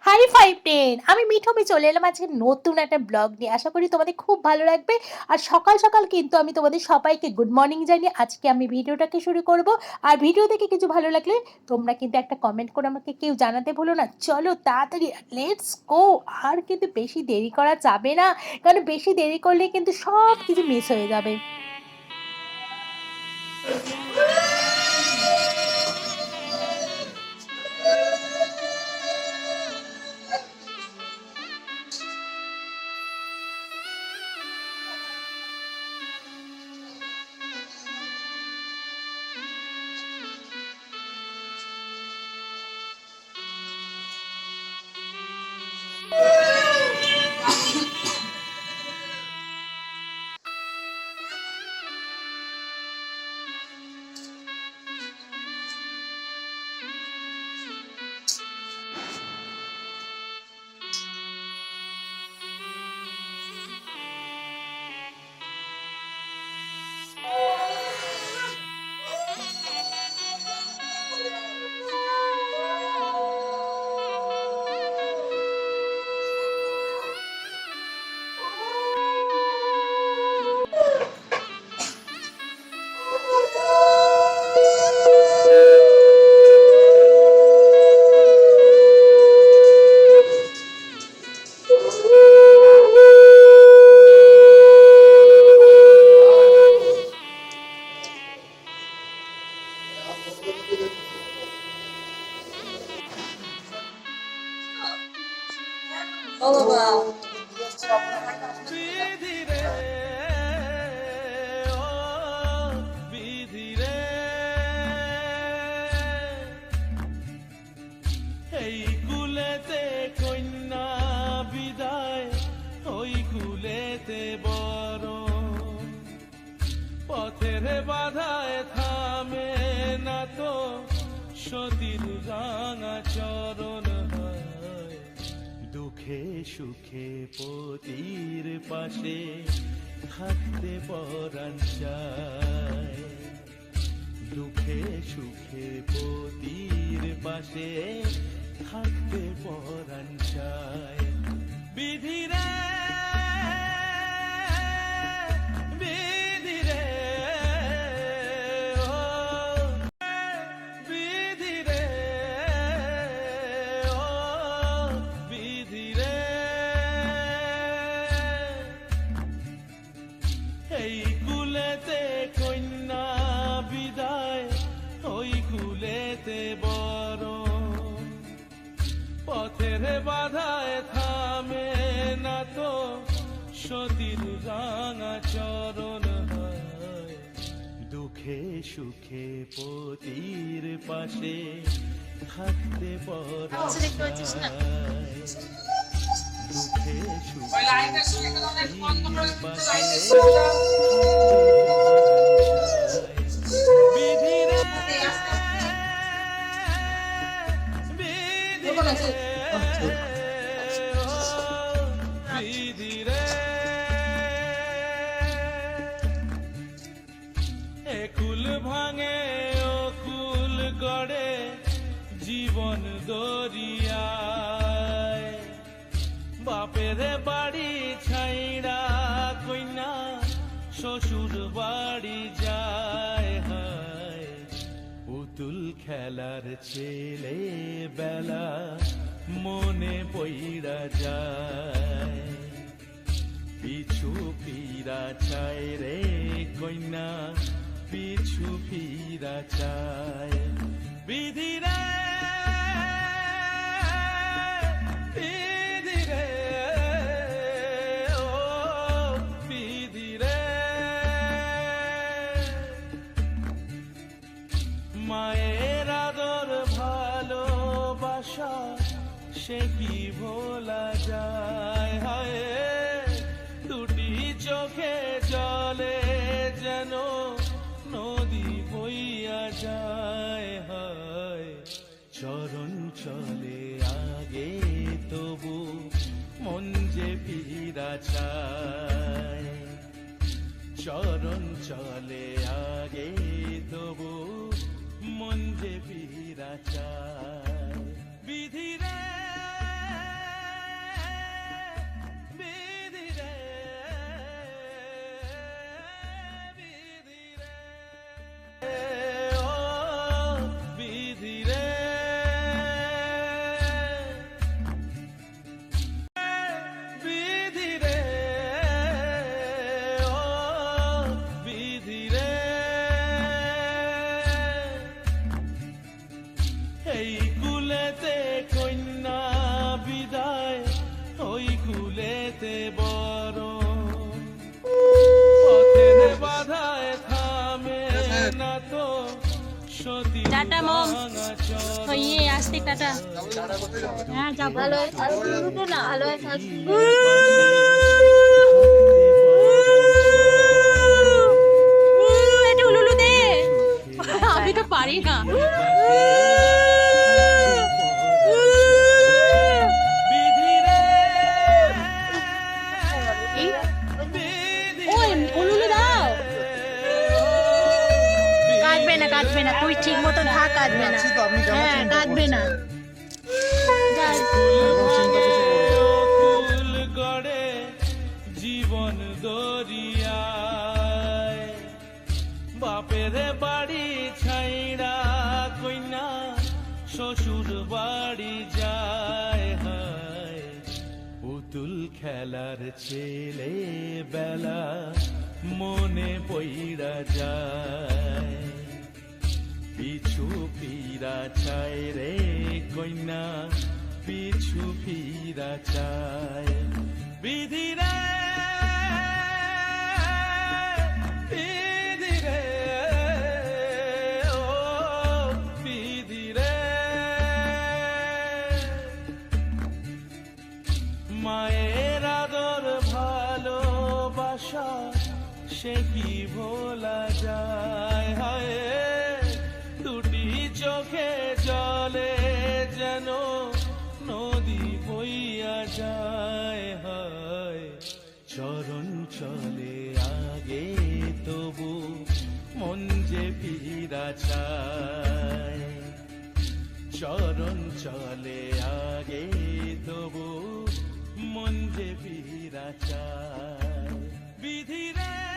High 510 আমি মিঠুমি চলে এলাম আজকে নতুন একটা ব্লগ নিয়ে। আশা করি তোমাদের খুব ভালো লাগবে। আর সকাল সকাল কিন্তু আমি তোমাদের সবাইকে গুড মর্নিং জানিয়ে আজকে আমি ভিডিওটাকে শুরু করব। আর ভিডিও দেখে কিছু ভালো লাগলে তোমরা কিন্তু একটা কমেন্ট করে আমাকে কেউ জানাতে ভুলো না। চলো তাড়াতাড়ি লেটস গো। আর কিন্তু বেশি দেরি করা যাবে না, কারণ বেশি দেরি করলে কিন্তু সব কিছু মিস হয়ে যাবে। ও বাবা এই কুলেতে কন্যা বিদায়, ওই কুলেতে বড় পথের বাধায় থামে না তো সতীর রাঙা চরণ। দুঃখে সুখে পতির পাশে থাকতে পরাণ চায়। দুঃখে সুখে পতির পাশে থাকতে পরাণ চায়। বিধিরে বিধিরে ও বিধিরে ও বিধিরে, এই কুলেতে কন্যা বিদায়, ওই কুলেতে বড় পথের বাধায় থামে না তো সতীর রাঙা চরণ। দুঃখে সুখে পতির পাশে থাকতে পরাণ চায়। দুঃখে সুখে পতির পাশে বিধিরে বিধিরে একুল ভাঙে ও কুল গড়ে জীবন দরিয়ায়। বাপের বাড়ি ছাইড়া কইনা শ্বশুর বাড়ি যায়। হায় পুতুল খেলার ছেলে বেলা মনে পইড়া যায়। পিছু ফিরা চায় রে কইনা, পিছু ফিরা চায়। বিধিরে বিধিরে ও বিধিরে, মায়ের আদর ভালোবাসা সে কি ভোলা যায়। হায় দুটি চোখে জলে যেন নদী বইয়া যায়। হায় চরণ চলে আগে তবু মন যে ফিরা চায়। চরণ চলে আগে তবু মন যে ফিরা চায়। বিধিরে না তো সতী টাটা মম ইয়ে আসতে টাটা হ্যাঁ যাবো ভালো উঠো না ভালো একটু উলুলু দে আমি তো পারি না ওই উলুলু দাও কাটবে না তুই ঠিক মতো থাক কাটবে না হ্যাঁ কাটবে না ফুল গড়ে জীবন দরিয়ায় বাপের বাড়ি ছাইড়া কইনা শ্বশুর বাড়ি যায় হায় পুতুল খেলার ছেলে বেলা মনে পইড়া যায় পিছু ফিরা চায় রে কইনা পিছু ফিরা চায় বিধি রে বিধি রে ও বিধি রে মায়ের আদর ভালোবাসা সে কি ভোলা যায় হায় দুটি চোখে জলে যেন নদী বইয়া যায় হায় চরণ চলে আগে তবু মন যে ফিরা চায় চরণ চলে আগে তবু মন যে ফিরা চায় বিধি রে